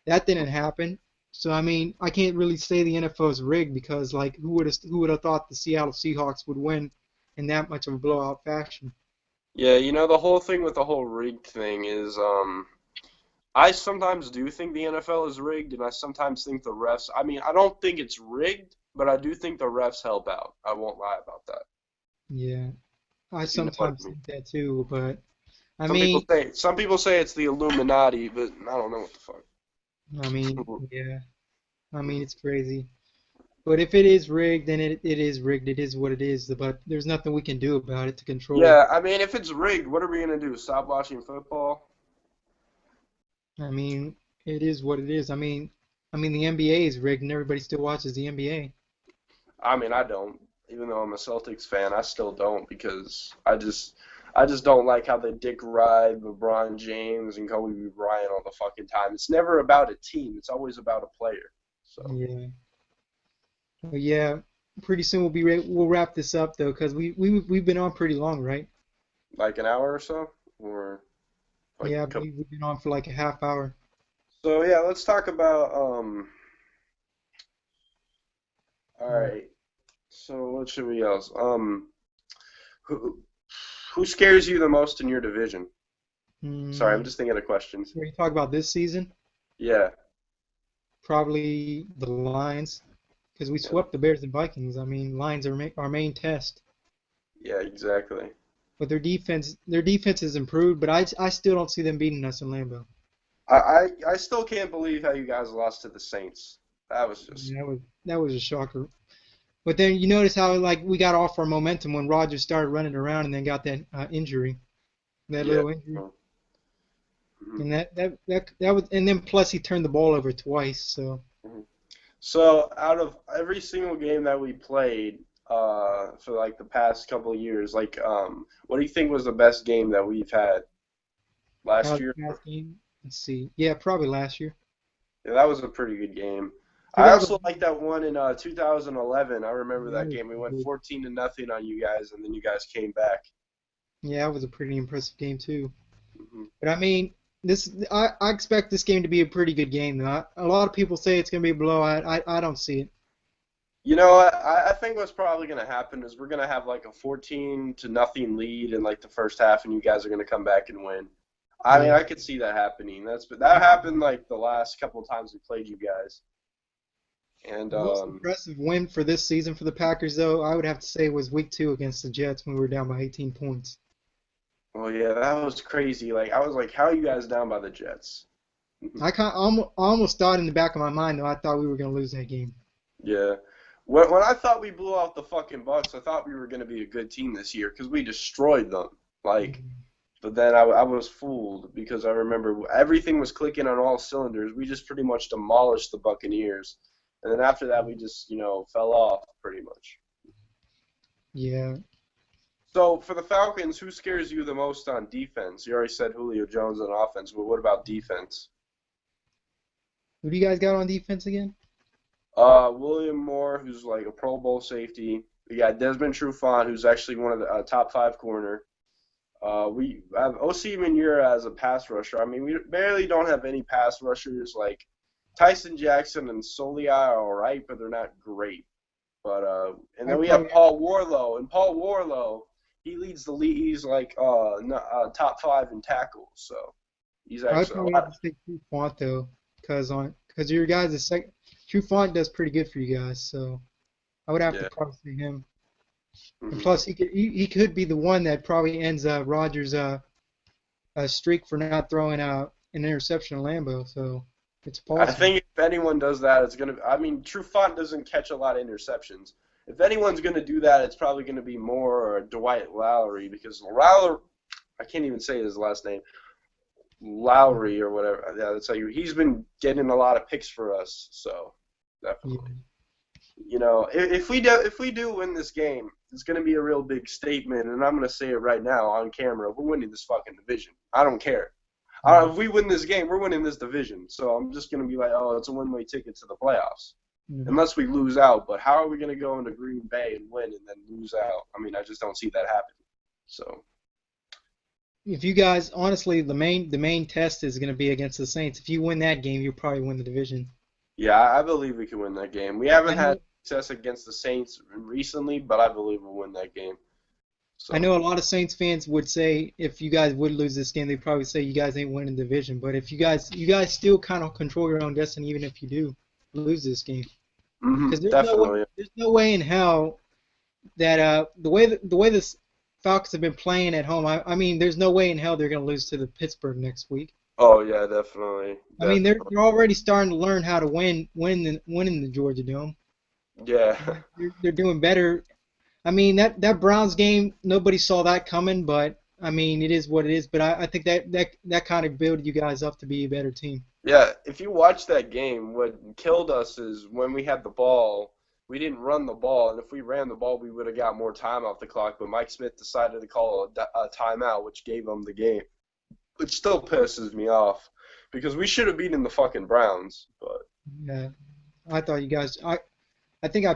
That didn't happen. So I mean, I can't really say the NFL is rigged because like who would have thought the Seattle Seahawks would win in that much of a blowout fashion? Yeah, the whole thing with the whole rigged thing is, I sometimes do think the NFL is rigged, and I sometimes think the refs. I mean, I don't think it's rigged, but I do think the refs help out. I won't lie about that, Yeah, I if you know what I sometimes mean. think that too, but I Some people mean, say some people say it's the Illuminati, but I don't know what the fuck. I mean, yeah, I mean it's crazy. But if it is rigged, then it is rigged. It is what it is. But there's nothing we can do about it to control it. Yeah, I mean, if it's rigged, what are we gonna do? Stop watching football? I mean, it is what it is. I mean the NBA is rigged and everybody still watches the NBA. I mean, I don't. Even though I'm a Celtics fan, I still don't because I just don't like how they dick ride LeBron James and Kobe Bryant all the fucking time. It's never about a team. It's always about a player. So, Yeah. Well, yeah. Pretty soon we'll wrap this up though, because we've been on pretty long, right? like an hour or so, or like Yeah, I a couple. believe we've been on for like a half hour. So yeah, let's talk about. All Uh, right. So what should we else? Who who scares you the most in your division? Sorry, I'm Hmm. just thinking of questions. When you talk about this season, Yeah. probably the Lions, because we Yeah. swept the Bears and Vikings. I mean, Lions are our main test. Yeah. Exactly. But their defense has improved, but I still don't see them beating us in Lambeau. I still can't believe how you guys lost to the Saints. That was just That was a shocker. But then you notice how like we got off our momentum when Rodgers started running around and then got that injury, that yeah. little injury, Mhm. and that was, and then plus he turned the ball over twice. So Mhm. So out of every single game that we played for like the past couple of years, like what do you think was the best game that we've had last how's year? the past game? Let's see. Yeah, probably last year. Yeah, that was a pretty good game. I also 2000. like that one in 2011. I remember Yeah, that game. We went 14 to nothing on you guys, and then you guys came back. that was a pretty impressive game too. Hmm. But I mean, I expect this game to be a pretty good game though. A lot of people say it's going to be a blowout. I don't see it. You know what? I think what's probably going to happen is we're going to have like a 14 to nothing lead in like the first half, and you guys are going to come back and win. I mean, Yeah. I could see that happening. That happened like the last couple of times we played you guys, and The most impressive win for this season for the Packers, though, I would have to say was Week 2 against the Jets when we were down by 18 points. well, yeah, that was crazy. Like I was like, how are you guys down by the Jets? I almost thought in the back of my mind, though, I thought we were going to lose that game. Yeah. When I thought we blew out the fucking Bucks, I thought we were going to be a good team this year because we destroyed them. Like, but then I was fooled because I remember everything was clicking on all cylinders. We just pretty much demolished the Buccaneers, and then after that we just fell off pretty much. Yeah. So for the Falcons, who scares you the most on defense? You already said Julio Jones on offense, but what about defense? Who do you guys got on defense again? William Moore, who's like a Pro Bowl safety. We got Desmond Trufant, who's actually one of the top five corner. We have OC Manura as a pass rusher. I mean, we barely don't have any pass rushers. Like Tyson Jackson and Solia are all right, but they're not great. But and then I'd we have probably Paul Warlow, and Paul Warlow, he leads the league. He's like top five in tackles, so he's I'd actually a probably have lot. to say True Font though, because your guys is second. True Font does pretty good for you guys, so I would have to Yeah. probably say him. And Hmm. plus, he could be the one that probably ends Rogers' streak for not throwing an interception at Lambeau. So it's I possible. think if anyone does that, it's gonna. I mean, Trufant doesn't catch a lot of interceptions. If anyone's gonna do that, it's probably gonna be more Dwight Lowry because Lowry. I can't even say his last name. Lowry or whatever. Yeah, that's how you. He's been getting a lot of picks for us, so Yeah. definitely. If we do win this game, it's gonna be a real big statement, and I'm gonna say it right now on camera. We're winning this fucking division. I don't care. Yeah. If we win this game, we're winning this division. So I'm just gonna be like, oh, it's a one-way ticket to the playoffs, Yeah. unless we lose out. But how are we gonna go into Green Bay and win and then lose out? I mean, I just don't see that happening. So If you guys, honestly, the main test is going to be against the Saints. If you win that game, you'll probably win the division. yeah, I believe we can win that game. We I haven't had know success against the Saints recently, but I believe we'll win that game. I So know a lot of Saints fans would say if you guys would lose this game, they'd probably say you guys ain't winning the division. But if you guys still kind of control your own destiny, even if you do lose this game, because there's no way definitely. there's no way in hell that the way the Falcons have been playing at home. I mean, there's no way in hell they're going to lose to the Pittsburgh next week. Oh yeah, definitely, I mean, they're definitely. they're already starting to learn how to win in the Georgia Dome. Yeah. They're doing better. I mean, that Browns game, nobody saw that coming, but I mean, it is what it is. But I think that kind of built you guys up to be a better team. Yeah, if you watch that game, what killed us is when we had the ball, we didn't run the ball, and if we ran the ball, we would have got more time off the clock. But Mike Smith decided to call a timeout, which gave them the game, which still pisses me off because we should have beaten the fucking Browns. But Yeah, I thought you guys. I think I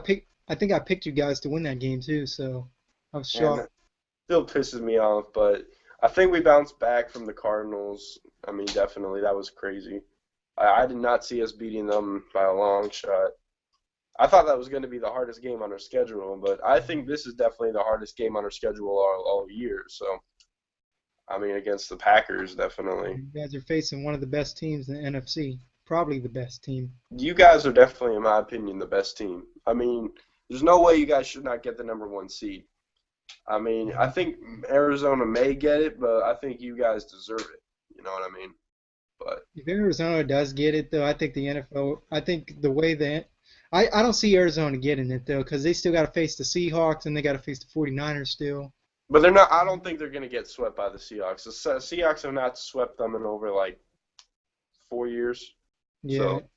picked you guys to win that game too. So I was man, shocked. that still pisses me off. But I think we bounced back from the Cardinals. I mean, definitely that was crazy. I did not see us beating them by a long shot. I thought that was going to be the hardest game on our schedule, but I think this is definitely the hardest game on our schedule all year. So, I mean, against the Packers, definitely. You guys are facing one of the best teams in the NFC, probably the best team. You guys are definitely, in my opinion, the best team. I mean, there's no way you guys should not get the number one seed. I mean, I think Arizona may get it, but I think you guys deserve it. You know what I mean? But If Arizona does get it, though, I think the NFL, I think the way that, I don't see Arizona getting it, though, because they still got to face the Seahawks and they got to face the 49ers still. they're not. I don't think they're going to get swept by the Seahawks. The Seahawks have not swept them in over like 4 years. Yeah, So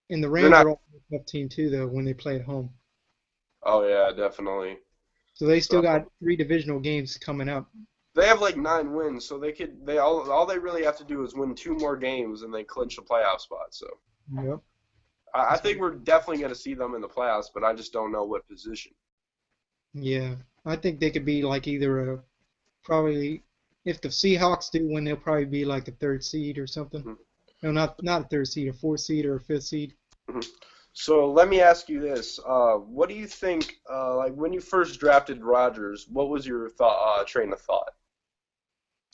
and the they're Rams not. are also a tough team, too, though, when they play at home. Oh yeah, definitely. So they still So got three divisional games coming up. they have like 9 wins, so they could. They all they really have to do is win 2 more games and they clinch the playoff spot. So Yep. I think we're definitely going to see them in the playoffs, but I just don't know what position. Yeah, I think they could be like either a probably if the Seahawks do win, they'll probably be like a third seed or something. Mm-hmm. No, not a third seed, a fourth seed or a fifth seed. Mm-hmm. So let me ask you this: what do you think? Like when you first drafted Rodgers, what was your train of thought?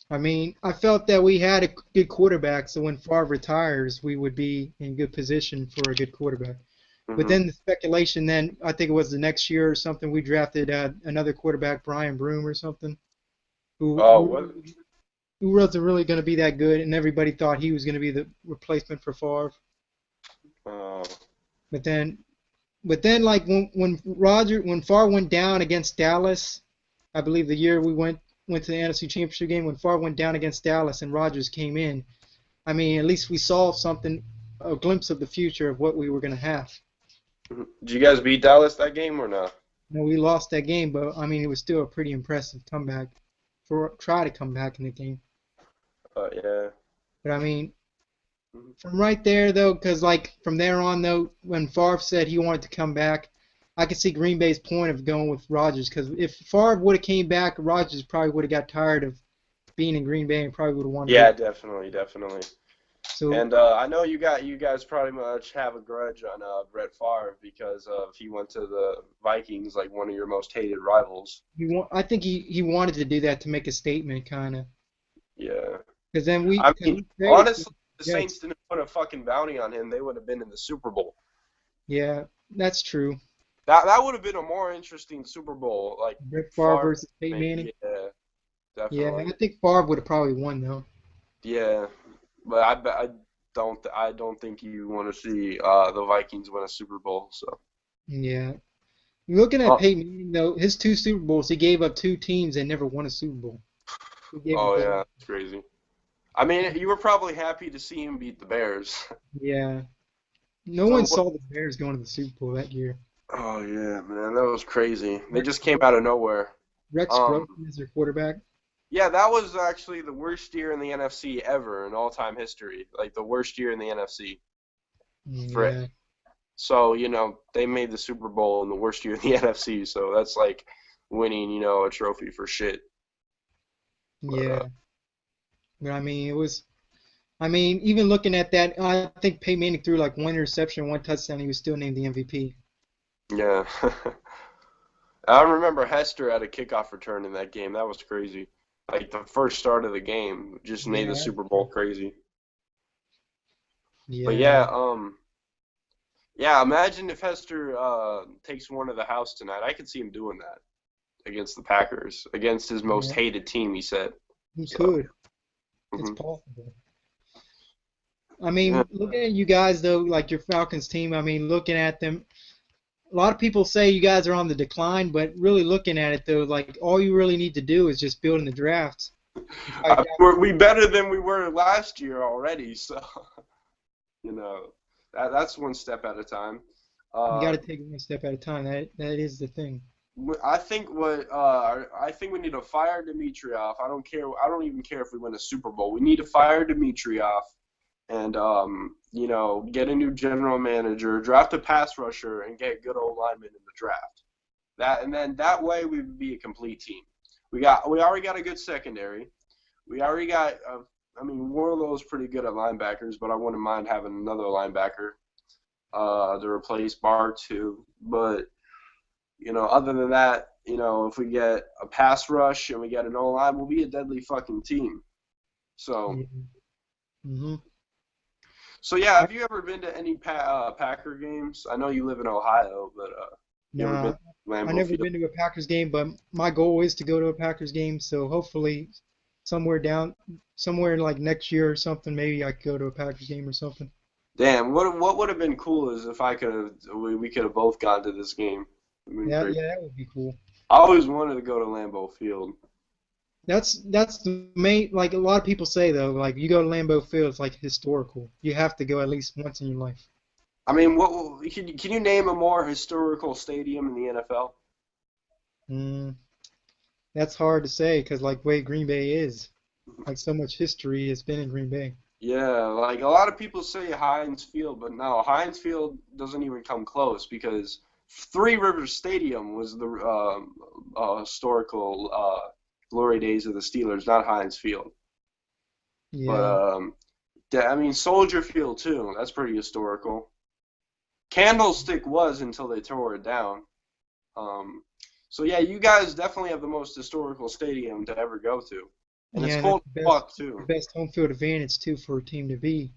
I mean, I felt that we had a good quarterback, so when Favre retires, we would be in good position for a good quarterback. But Hmm. then the speculation, then I think it was the next year or something, we drafted another quarterback, Brian Broom or something, who Oh, who, what? who wasn't really going to be that good, and everybody thought he was going to be the replacement for Favre. Uh, But then, like when Favre went down against Dallas, I believe the year we went to the NFC Championship game when Favre went down against Dallas and Rodgers came in. I mean, at least we saw something, a glimpse of the future of what we were going to have. did you guys beat Dallas that game or no? You know, we lost that game, but I mean, it was still a pretty impressive comeback for try to come back in the game. Yeah. But I mean, Mhm. from right there though, because like from there on though, when Favre said he wanted to come back, I could see Green Bay's point of going with Rodgers. Because if Favre would have came back, Rodgers probably would have got tired of being in Green Bay and probably would have wanted to Yeah, go. definitely, definitely. So And I know you guys probably much have a grudge on Brett Favre because he went to the Vikings, like one of your most hated rivals. I think he wanted to do that to make a statement, kind of. Yeah. Because I mean, we traded for honestly, the the Saints Jets. didn't put a fucking bounty on him. They would have been in the Super Bowl. Yeah, that's true. That would have been a more interesting Super Bowl, like Brett Favre Favre. versus Peyton Maybe, Manning. yeah, Yeah, definitely. I think Favre would have probably won though. Yeah, but I don't think you want to see the Vikings win a Super Bowl. So. Yeah. Looking at Oh, Peyton Manning though, his two Super Bowls, he gave up two teams that never won a Super Bowl. He gave up oh those. yeah, that's crazy. I mean, you were probably happy to see him beat the Bears. Yeah. No one So saw the Bears going to the Super Bowl that year. oh yeah, man, that was crazy. They Rex, just came out of nowhere. Rex Um, Grossman is their quarterback. yeah, that was actually the worst year in the NFC ever in all-time history. Like the worst year in the NFC for it. Yeah. So, they made the Super Bowl in the worst year in the NFC, so that's like winning, a trophy for shit. But Yeah. But I mean, even looking at that, I think Peyton Manning threw like one interception, one touchdown. He was still named the MVP. yeah. I remember Hester had a kickoff return in that game. That was crazy. Like the first start of the game just made the Yeah. Super Bowl crazy. But Yeah. yeah, imagine if Hester takes one to the house tonight. I could see him doing that against the Packers, against his most Yeah. hated team, he said. He So, could. It's hmm possible. I yeah. mean, looking at you guys though, like your Falcons team, I mean, looking at them, a lot of people say you guys are on the decline, but really looking at it though, like all you really need to do is just build in the draft. And probably We better than we were last year already, so you know that's one step at a time. you got Uh, to take it one step at a time. That is the thing. I think we need to fire Dimitrioff. I don't care. I don't even care if we win a Super Bowl. We need to fire Dimitrioff and get a new general manager, draft a pass rusher, and get good old linemen in the draft. And then that way we'd be a complete team. We already got a good secondary. We already got. I mean, Warlow's pretty good at linebackers, but I wouldn't mind having another linebacker. to replace Bar 2. But other than that, if we get a pass rush and we get an O-line, we'll be a deadly fucking team. So, Yeah. Hmm. so yeah, have you ever been to any Packer games? I know you live in Ohio, but you ever been Nah, to I Lambeau never Field? been to a Packers game, but my goal is to go to a Packers game. So hopefully, somewhere down, somewhere like next year or something, maybe I could go to a Packers game or something. Damn, what would have been cool is if I could have we could have both gone to this game. It'd been Yeah, great. yeah, that would be cool. I always wanted to go to Lambeau Field. That's the main. Like a lot of people say though, like you go to Lambeau Field, it's like historical. You have to go at least once in your life. I mean, what can you name a more historical stadium in the NFL? Mm, that's hard to say because like way Green Bay is, like so much history has been in Green Bay. Yeah, like a lot of people say Heinz Field, but no, Heinz Field doesn't even come close because Three Rivers Stadium was the historical glory days of the Steelers, not Heinz Field. But Yeah, I mean Soldier Field too. That's pretty historical. Candlestick was until they tore it down. Um, so yeah, you guys definitely have the most historical stadium to ever go to, and it's yeah, and that's cold the as best, fuck too. the best home field advantage too for a team to be.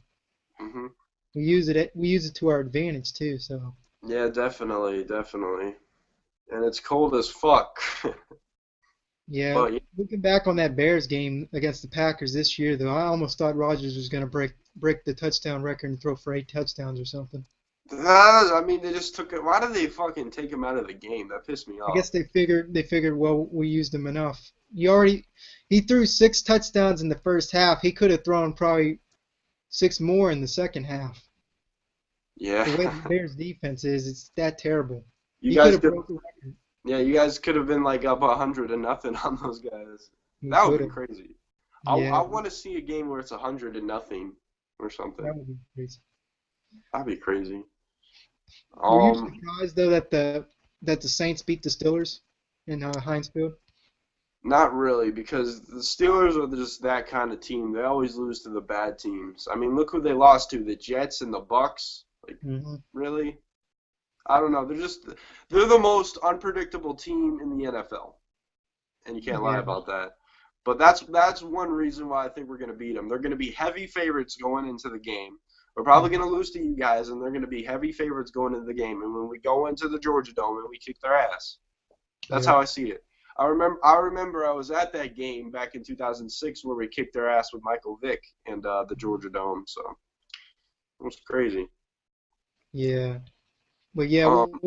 Hmm. We use it to our advantage too. So Yeah, definitely, definitely. And it's cold as fuck. yeah, But looking back on that Bears game against the Packers this year, though, I almost thought Rodgers was gonna break the touchdown record and throw for 8 touchdowns or something. I mean, they just took it. Why did they fucking take him out of the game? That pissed me I off. guess they figured well we used him enough. He threw 6 touchdowns in the first half. He could have thrown probably six more in the second half. Yeah, The way the Bears defense is, it's that terrible. you He could guys have could. broke the record. Yeah, you guys could have been like up 100-0 on those guys. He That would have could been have. crazy. I Yeah, want to see a game where it's 100-0 or something. that would be crazy. That'd be crazy. Were you Um, surprised though that the Saints beat the Steelers in Heinz Field? Not really, because the Steelers are just that kind of team. They always lose to the bad teams. I mean, look who they lost to, the Jets and the Bucks. Like, Hmm. really? I don't know. They're the most unpredictable team in the NFL, and you can't lie Yeah, about that. But that's one reason why I think we're going to beat them. They're going to be heavy favorites going into the game. We're probably mhm, going to lose to you guys, and they're going to be heavy favorites going into the game. And when we go into the Georgia Dome and we kick their ass, that's yeah, how I see it. I remember I was at that game back in 2006 where we kicked their ass with Michael Vick and the Georgia Dome. So it was crazy. yeah. But yeah, Um,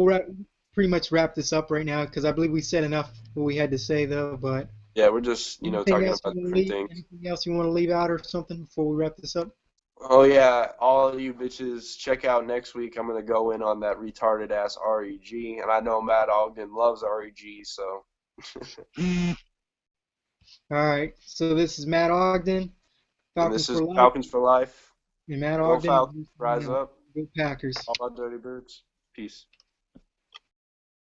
pretty much wrap this up right now because I believe we said enough what we had to say though. But yeah, we're just anything talking else you about want to different leave? things. Anything else you want to leave out or something before we wrap this up? Oh yeah, all of you bitches, check out next week. I'm gonna go in on that retarded ass REG, and I know Matt Ogden loves REG, so All right. So this is Matt Ogden, and Falcons this is for Life, Falcons for Life. and Matt Go Ogden, Falcons, is rise up, Go Packers. all my dirty birds. Peace.